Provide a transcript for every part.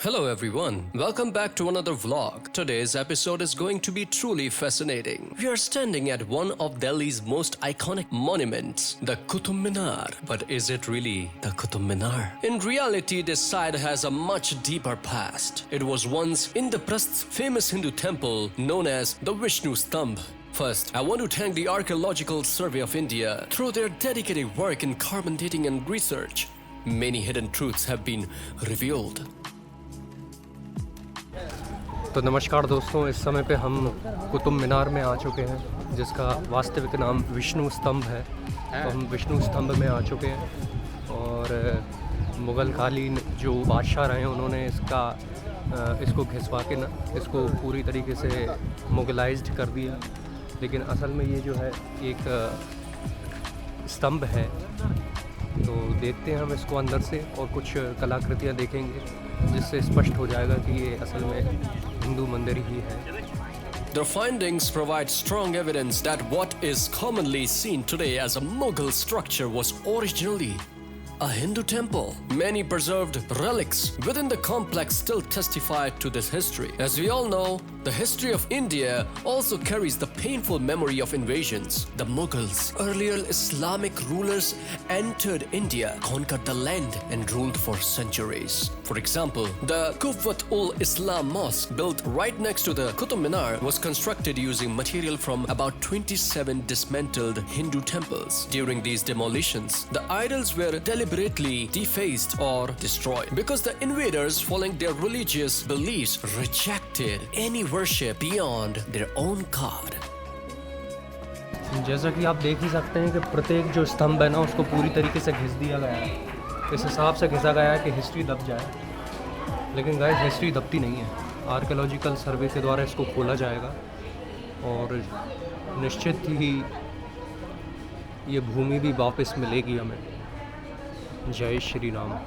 Hello everyone, welcome back to another vlog. Today's episode is going to be truly fascinating. We are standing at one of Delhi's most iconic monuments, the Qutub Minar. But is it really the Qutub Minar? In reality, this site has a much deeper past. It was once Indraprastha's famous Hindu temple known as the Vishnu Stambh. First, I want to thank the Archaeological Survey of India. Through their dedicated work in carbon dating and research, many hidden truths have been revealed. तो नमस्कार दोस्तों, इस समय पे हम कुतुब मीनार में आ चुके हैं जिसका वास्तविक नाम विष्णु स्तंभ है। तो हम विष्णु स्तंभ में आ चुके हैं और मुग़ल कालीन जो बादशाह रहे हैं उन्होंने इसको घिसवा के ना इसको पूरी तरीके से मुगलाइज्ड कर दिया। लेकिन असल में ये जो है एक स्तंभ है। तो देखते हैं हम इसको अंदर से और कुछ कलाकृतियाँ देखेंगे जिससे स्पष्ट हो जाएगा कि ये असल में हिंदू मंदिर ही है। Their findings provide strong evidence that what is commonly seen today as a Mughal structure was originally a Hindu temple. Many preserved relics within the complex still testify to this history. As we all know, the history of India also carries the painful memory of invasions. The Mughals, earlier Islamic rulers, entered India, conquered the land, and ruled for centuries. For example, the Quwwat-ul-Islam Mosque, built right next to the Qutub Minar, was constructed using material from about 27 dismantled Hindu temples. During these demolitions, the idols were deliberately defaced or destroyed because the invaders, following their religious beliefs, rejected any worship beyond their own god. जैसा कि आप देख ही सकते हैं कि प्रत्येक जो स्तंभ है ना उसको पूरी तरीके से घिस दिया गया है। इस हिसाब से घिसा गया है कि हिस्ट्री दब जाए, लेकिन गाइस हिस्ट्री दबती नहीं है। आर्कियोलॉजिकल सर्वे के द्वारा इसको खोला जाएगा और निश्चित ही ये भूमि भी वापस मिलेगी हमें। जय Shri Ram.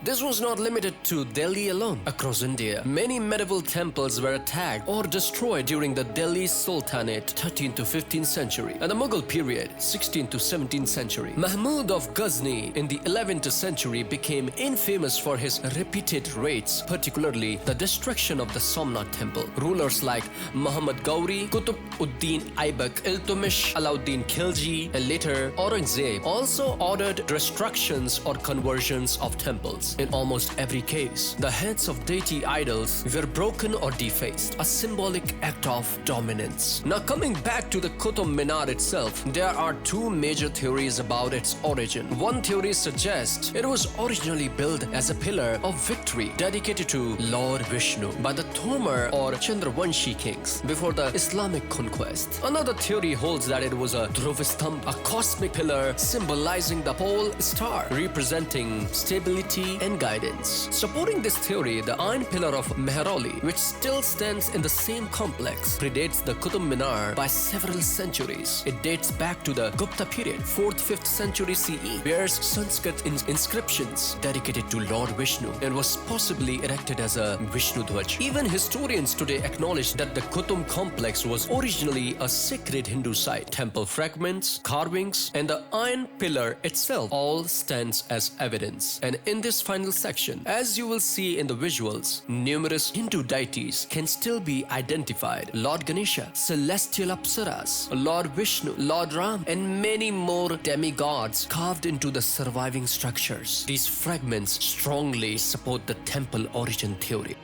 This was not limited to Delhi alone. Across India, many medieval temples were attacked or destroyed during the Delhi Sultanate 13th to 15th century and the Mughal period 16th to 17th century. Mahmud of Ghazni in the 11th century became infamous for his repeated raids, particularly the destruction of the Somnath temple. Rulers like Muhammad Ghauri, Qutb ud-Din Aibak, Iltutmish, Alauddin Khilji, and later Aurangzeb also ordered destructions or conversions of temples. In almost every case, the heads of deity idols were broken or defaced, a symbolic act of dominance. Now coming back to the Qutub Minar itself, there are two major theories about its origin. One theory suggests it was originally built as a pillar of victory dedicated to Lord Vishnu by the Tomar or Chandravanshi kings before the Islamic conquest. Another theory holds that it was a Dhruvastambh, a cosmic pillar symbolizing the pole star, representing stability and guidance. Supporting this theory, the iron pillar of Mehrauli, which still stands in the same complex, predates the Qutub Minar by several centuries. It dates back to the Gupta period, 4th, 5th century CE, bears Sanskrit inscriptions dedicated to Lord Vishnu and was possibly erected as a Vishnu Dhwaj. Even historians today acknowledge that the Qutub complex was originally a sacred Hindu site. Temple fragments, carvings, and the iron pillar itself all stands as evidence. And in this final section, as you will see in the visuals, numerous Hindu deities can still be identified. Lord Ganesha, celestial Apsaras, Lord Vishnu, Lord Ram, and many more demigods carved into the surviving structures. These fragments strongly support the temple origin theory.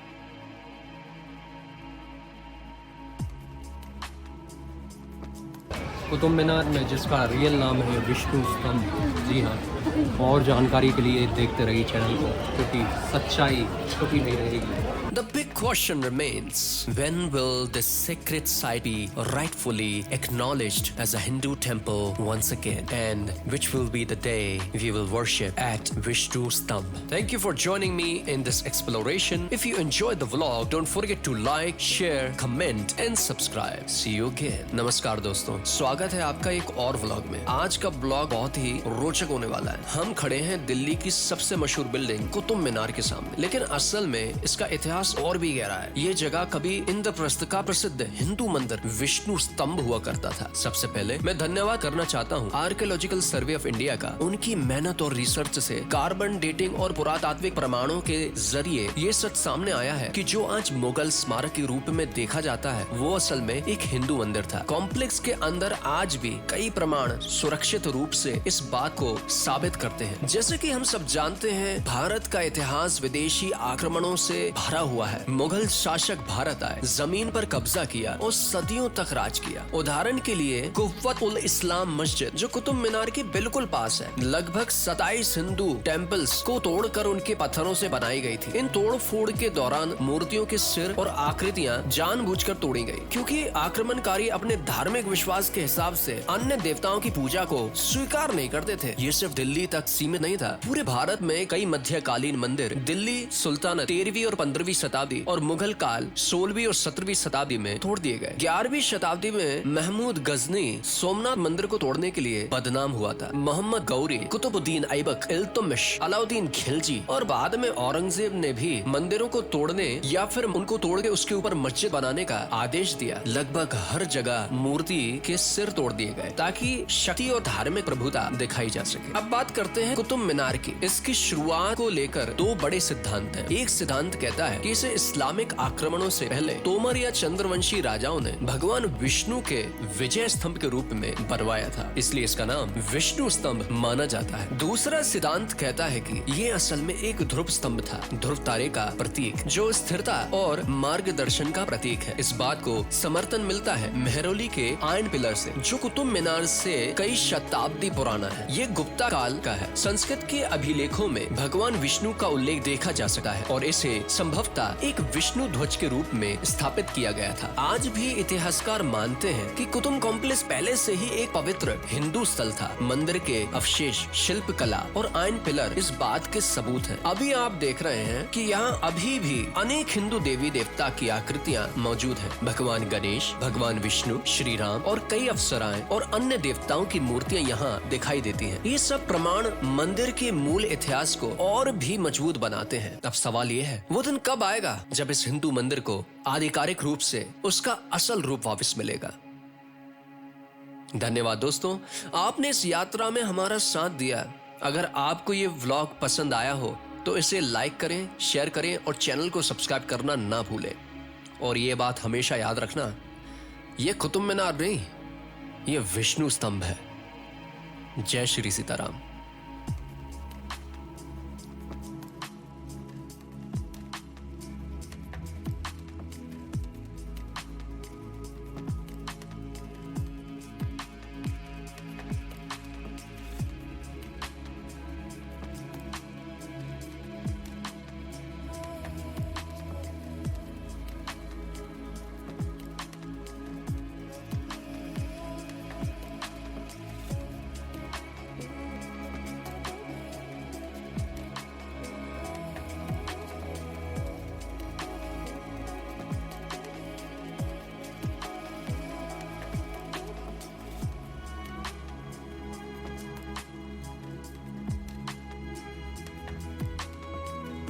Qutub Minar में जिसका real नाम है विष्णु स्तंभ। जी हाँ, और जानकारी के लिए देखते रहिए चैनल को, क्योंकि सच्चाई छुपी नहीं रहेगी। The big question remains, when will this sacred site be rightfully acknowledged as a Hindu temple once again? And which will be the day we will worship at Vishnu Stambh? Thank you for joining me in this exploration. If you enjoyed the vlog, don't forget to like, share, comment and subscribe. See you again. Namaskar दोस्तों, स्वागत स्वागत है आपका एक और vlog में। आज का ब्लॉग बहुत ही रोचक होने वाला है। हम खड़े हैं दिल्ली की सबसे मशहूर बिल्डिंग कुतुब मीनार के सामने, लेकिन असल में इसका इतिहास और भी गहरा है। ये जगह कभी इंद्रप्रस्थ का प्रसिद्ध हिंदू मंदिर विष्णु स्तंभ हुआ करता था। सबसे पहले मैं धन्यवाद करना चाहता हूँ आर्कियोलॉजिकल सर्वे ऑफ इंडिया का। उनकी मेहनत और रिसर्च से कार्बन डेटिंग और पुरातात्विक प्रमाणों के जरिए ये सच सामने आया है कि जो आज मुगल स्मारक के रूप में देखा जाता है वो असल में एक हिंदू मंदिर था। कॉम्प्लेक्स के अंदर आज भी कई प्रमाण सुरक्षित रूप से इस बात को साबित करते हैं। जैसे कि हम सब जानते हैं, भारत का इतिहास विदेशी आक्रमणों से भरा हुआ है। मुगल शासक भारत आए, जमीन पर कब्जा किया और सदियों तक राज किया। उदाहरण के लिए कुव्वत उल इस्लाम मस्जिद जो कुतुब मीनार के बिल्कुल पास है, लगभग 27 हिंदू टेम्पल्स को तोड़कर उनके पत्थरों से बनाई गई थी। इन तोड़ फोड़ के दौरान मूर्तियों के सिर और आकृतियां जानबूझकर तोड़ी गई, क्योंकि आक्रमणकारी अपने धार्मिक विश्वास के हिसाब से अन्य देवताओं की पूजा को स्वीकार नहीं करते थे। ये सिर्फ दिल्ली तक सीमित नहीं था। पूरे भारत में कई मध्यकालीन मंदिर दिल्ली सुल्तानत 13वीं और 15वीं शताब्दी और मुगल काल 16वीं और 17वीं शताब्दी में तोड़ दिए गए। 11वीं शताब्दी में महमूद गजनी सोमनाथ मंदिर को तोड़ने के लिए बदनाम हुआ था। मोहम्मद गौरी, कुतुबुद्दीन ऐबक, इल्तुतमिश, अलाउद्दीन खिलजी और बाद में औरंगजेब ने भी मंदिरों को तोड़ने या फिर उनको तोड़ के उसके ऊपर मस्जिद बनाने का आदेश दिया। लगभग हर जगह मूर्ति के सिर तोड़ दिए गए ताकि शक्ति और धार्मिक प्रभुता दिखाई जा सके। अब बात करते हैं कुतुब मीनार की। इसकी शुरुआत को लेकर दो बड़े सिद्धांत हैं। एक सिद्धांत कहता है कि इसे इस्लामिक आक्रमणों से पहले तोमर या चंद्रवंशी राजाओं ने भगवान विष्णु के विजय स्तंभ के रूप में बनवाया था, इसलिए इसका नाम विष्णु स्तंभ माना जाता है। दूसरा सिद्धांत कहता है कि ये असल में एक ध्रुव स्तंभ था, ध्रुव तारे का प्रतीक जो स्थिरता और मार्गदर्शन का प्रतीक है। इस बात को समर्थन मिलता है मेहरौली के आयरन पिलर से, जो कुतुब मीनार से कई शताब्दी पुराना है। ये गुप्ता काल का है। संस्कृत के अभिलेखों में भगवान विष्णु का उल्लेख देखा जा सकता है और इसे संभवतः एक विष्णु ध्वज के रूप में स्थापित किया गया था। आज भी इतिहासकार मानते हैं कि कुतुब कॉम्प्लेक्स पहले से ही एक पवित्र हिंदू स्थल था। मंदिर के अवशेष, शिल्प कला और आयरन पिलर इस बात के सबूत हैं। अभी आप देख रहे हैं कि यहाँ अभी भी अनेक हिंदू देवी देवता की आकृतियाँ मौजूद हैं। भगवान गणेश, भगवान विष्णु, श्री राम और कई अप्सराएं और अन्य देवताओं की मूर्तियां यहाँ दिखाई देती हैं। ये सब प्रमाण मंदिर के मूल इतिहास को और भी मजबूत बनाते हैं। अब सवाल ये है, वो दिन कब आएगा जब इस हिंदू मंदिर को आधिकारिक रूप से उसका असल रूप वापस मिलेगा? धन्यवाद दोस्तों, आपने इस यात्रा में हमारा साथ दिया। अगर आपको ये व्लॉग पसंद आया हो तो इसे लाइक करें, शेयर करें और चैनल को सब्सक्राइब करना ना भूलें। और ये बात हमेशा याद रखना, ये कुतुब मीनार नहीं, ये विष्णु स्तंभ है। जय श्री सीताराम।